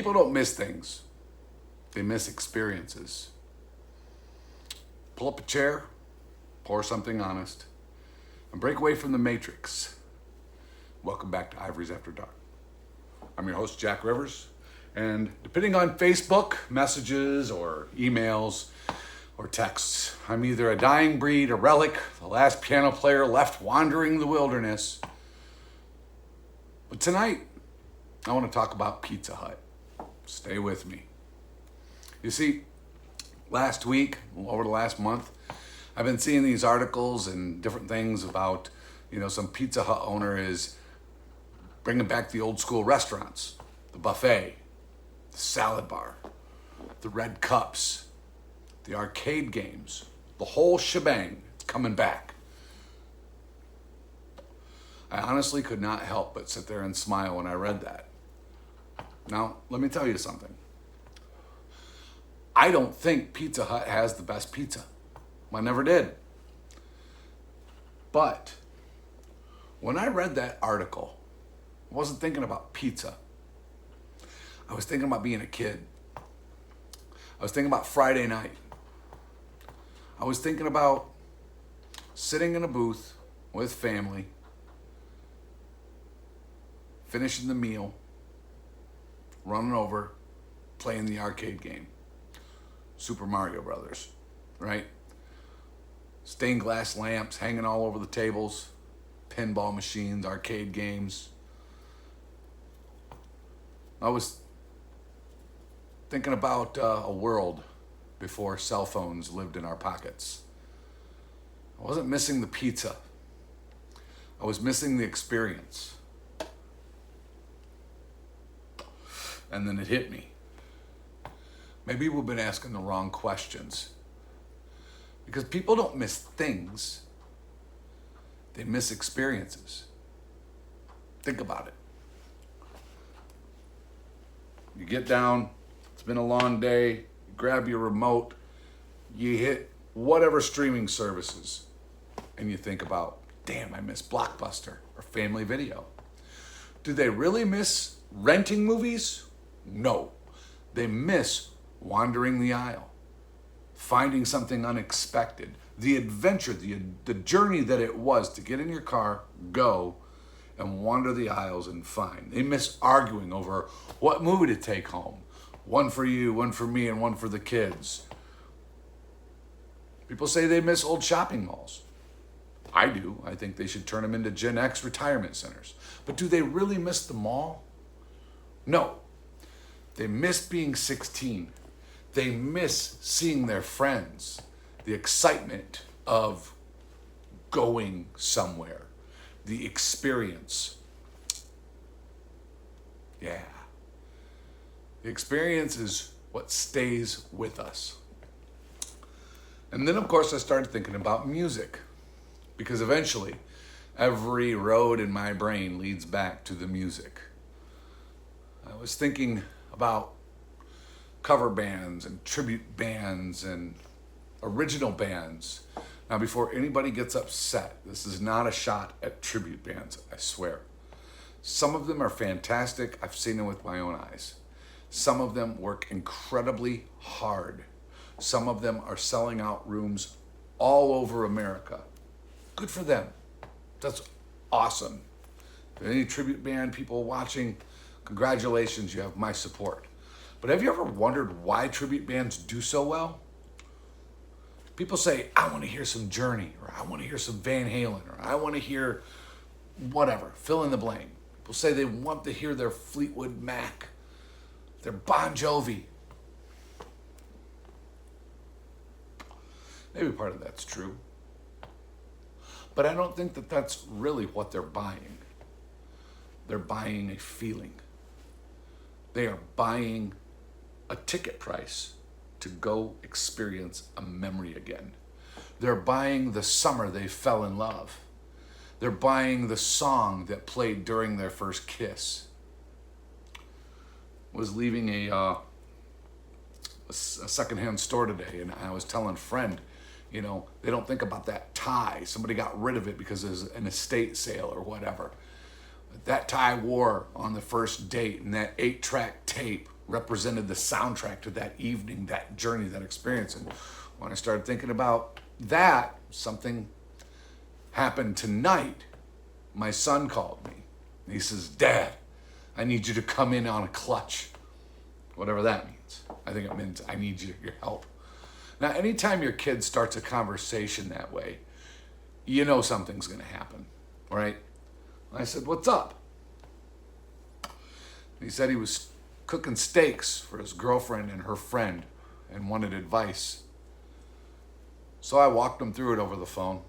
People don't miss things. They miss experiences. Pull up a chair, pour something honest, and break away from the matrix. Welcome back to Ivories After Dark. I'm your host, Jack Rivers, and depending on Facebook messages or emails or texts, I'm either a dying breed, a relic, the last piano player left wandering the wilderness. But tonight, I want to talk about Pizza Hut. Stay with me. You see, last week, over the last month, I've been seeing these articles and different things about, some Pizza Hut owner is bringing back the old school restaurants, the buffet, the salad bar, the red cups, the arcade games, the whole shebang. It's coming back. I honestly could not help but sit there and smile when I read that. Now, let me tell you something. I don't think Pizza Hut has the best pizza. I never did. But when I read that article, I wasn't thinking about pizza. I was thinking about being a kid. I was thinking about Friday night. I was thinking about sitting in a booth with family, finishing the meal, running over, playing the arcade game. Super Mario Brothers, right? Stained glass lamps hanging all over the tables, pinball machines, arcade games. I was thinking about a world before cell phones lived in our pockets. I wasn't missing the pizza. I was missing the experience. And then it hit me. Maybe we've been asking the wrong questions. Because people don't miss things. They miss experiences. Think about it. You get down, it's been a long day, you grab your remote, you hit whatever streaming services, and you think about, damn, I miss Blockbuster or Family Video. Do they really miss renting movies? No. They miss wandering the aisle, finding something unexpected, the adventure, the journey that it was to get in your car, go, and wander the aisles and find. They miss arguing over what movie to take home. One for you, one for me, and one for the kids. People say they miss old shopping malls. I do. I think they should turn them into Gen X retirement centers. But do they really miss the mall? No. They miss being 16. They miss seeing their friends, the excitement of going somewhere, the experience. Yeah. The experience is what stays with us. And then, of course, I started thinking about music, because eventually every road in my brain leads back to the music. I was thinking about cover bands and tribute bands and original bands. Now, before anybody gets upset, this is not a shot at tribute bands, I swear. Some of them are fantastic. I've seen them with my own eyes. Some of them work incredibly hard. Some of them are selling out rooms all over America. Good for them. That's awesome. Any tribute band people watching, congratulations, you have my support. But have you ever wondered why tribute bands do so well? People say, I want to hear some Journey, or I want to hear some Van Halen, or I want to hear whatever, fill in the blank. People say they want to hear their Fleetwood Mac, their Bon Jovi. Maybe part of that's true. But I don't think that that's really what they're buying. They're buying a feeling. They are buying a ticket price to go experience a memory again. They're buying the summer they fell in love. They're buying the song that played during their first kiss. Was leaving a secondhand store today, and I was telling a friend, they don't think about that tie. Somebody got rid of it because it was an estate sale or whatever. That tie wore on the first date, and that 8-track tape represented the soundtrack to that evening, that journey, that experience. And when I started thinking about that, something happened tonight. My son called me. And he says, Dad, I need you to come in on a clutch. Whatever that means. I think it means I need your help. Now, anytime your kid starts a conversation that way, you know something's going to happen, right? I said, what's up? He said he was cooking steaks for his girlfriend and her friend and wanted advice. So I walked him through it over the phone,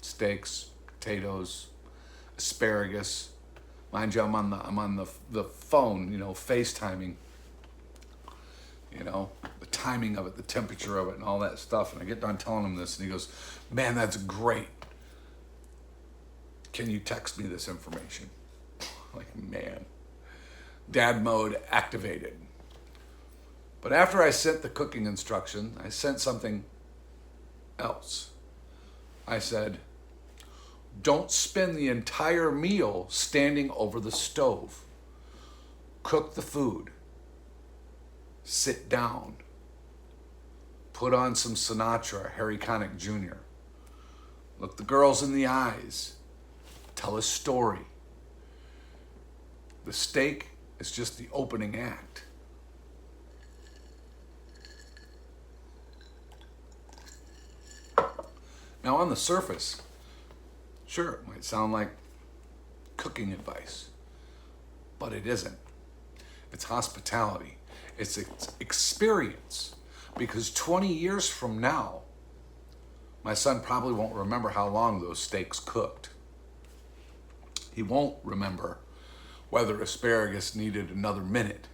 steaks, potatoes, asparagus. Mind you, I'm on the phone, FaceTiming, the timing of it, the temperature of it, and all that stuff. And I get done telling him this, and he goes, man, that's great. Can you text me this information? Like, man, dad mode activated. But after I sent the cooking instruction, I sent something else. I said, don't spend the entire meal standing over the stove. Cook the food. Sit down. Put on some Sinatra, Harry Connick Jr. Look the girls in the eyes. Tell a story. The steak is just the opening act. Now, on the surface, sure, it might sound like cooking advice, but it isn't. It's hospitality. It's experience. Because 20 years from now, my son probably won't remember how long those steaks cooked. He won't remember whether asparagus needed another minute.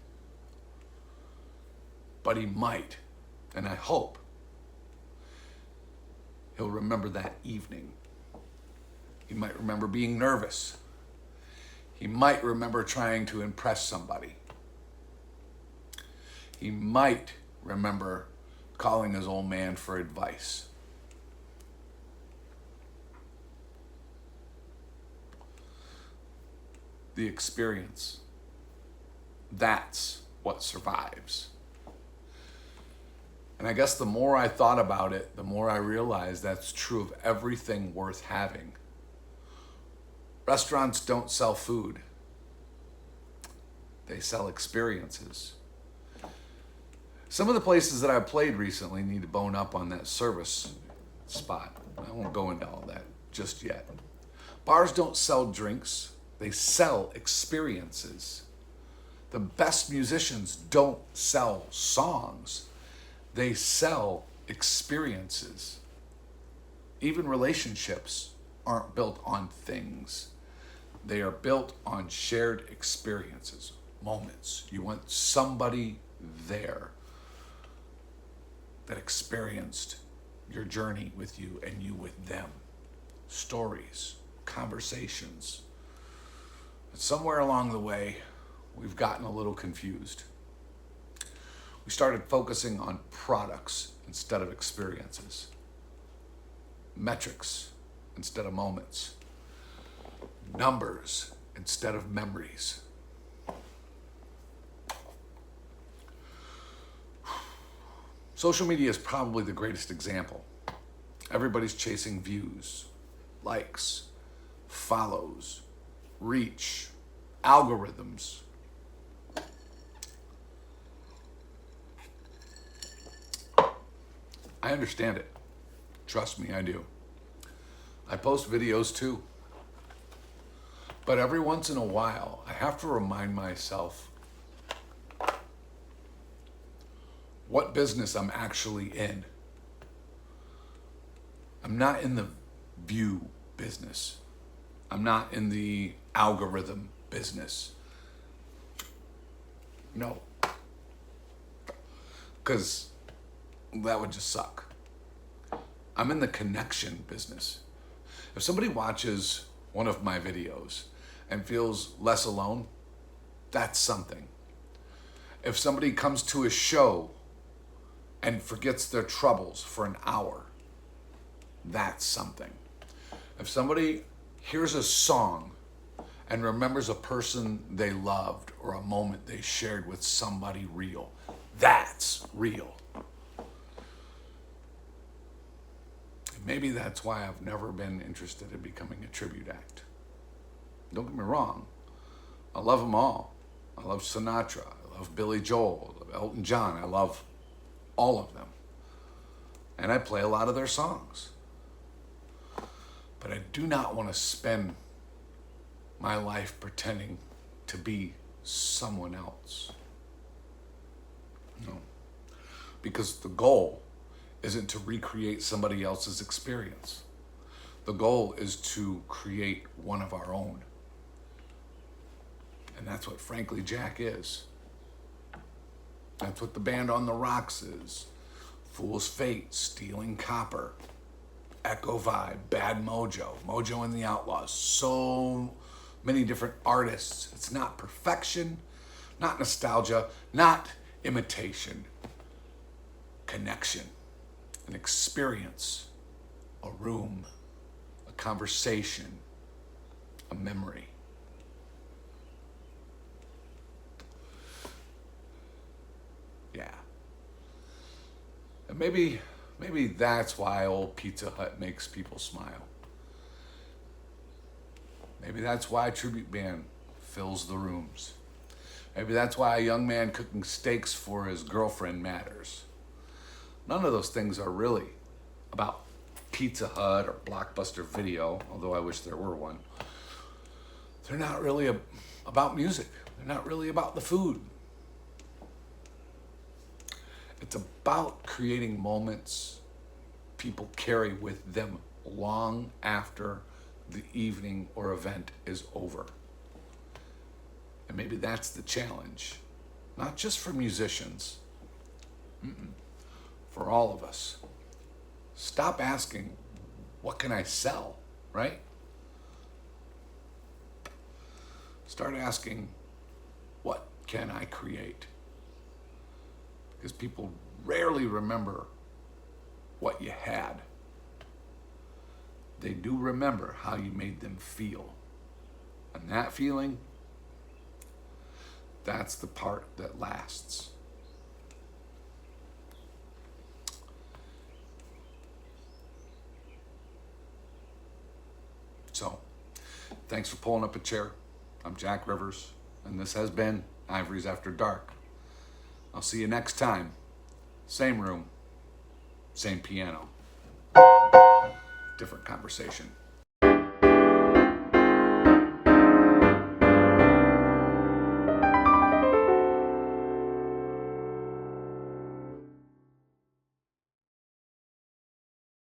But he might, and I hope he'll remember that evening. He might remember being nervous. He might remember trying to impress somebody. He might remember calling his old man for advice. The experience. That's what survives. And I guess the more I thought about it, the more I realized that's true of everything worth having. Restaurants don't sell food. They sell experiences. Some of the places that I've played recently need to bone up on that service spot. I won't go into all that just yet. Bars don't sell drinks. They sell experiences. The best musicians don't sell songs. They sell experiences. Even relationships aren't built on things. They are built on shared experiences, moments. You want somebody there that experienced your journey with you and you with them. Stories, conversations. But somewhere along the way, we've gotten a little confused. We started focusing on products instead of experiences. Metrics instead of moments. Numbers instead of memories. Social media is probably the greatest example. Everybody's chasing views, likes, follows, reach, algorithms. I understand it. Trust me, I do. I post videos too. But every once in a while, I have to remind myself what business I'm actually in. I'm not in the view business. I'm not in the algorithm business. No. Because that would just suck. I'm in the connection business. If somebody watches one of my videos and feels less alone, that's something. If somebody comes to a show and forgets their troubles for an hour, that's something. If somebody hears a song and remembers a person they loved or a moment they shared with somebody real. That's real. Maybe that's why I've never been interested in becoming a tribute act. Don't get me wrong, I love them all. I love Sinatra, I love Billy Joel, I love Elton John, I love all of them. And I play a lot of their songs. But I do not want to spend my life pretending to be someone else. No. Because the goal isn't to recreate somebody else's experience. The goal is to create one of our own. And that's what Frankly Jack is. That's what the band On the Rocks is. Fool's Fate, Stealing Copper, Echo Vibe, Bad Mojo, Mojo and the Outlaws. So many different artists. It's not perfection, not nostalgia, not imitation. Connection, an experience, a room, a conversation, a memory. Yeah. And maybe that's why old Pizza Hut makes people smile. Maybe that's why a tribute band fills the rooms. Maybe that's why a young man cooking steaks for his girlfriend matters. None of those things are really about Pizza Hut or Blockbuster Video, although I wish there were one. They're not really about music. They're not really about the food. It's about creating moments people carry with them long after the evening or event is over. And maybe that's the challenge, not just for musicians, for all of us. Stop asking, what can I sell, right? Start asking, what can I create? Because people rarely remember what you had. They do remember how you made them feel. And that feeling, that's the part that lasts. So, thanks for pulling up a chair. I'm Jack Rivers, and this has been Ivories After Dark. I'll see you next time. Same room, same piano, different conversation.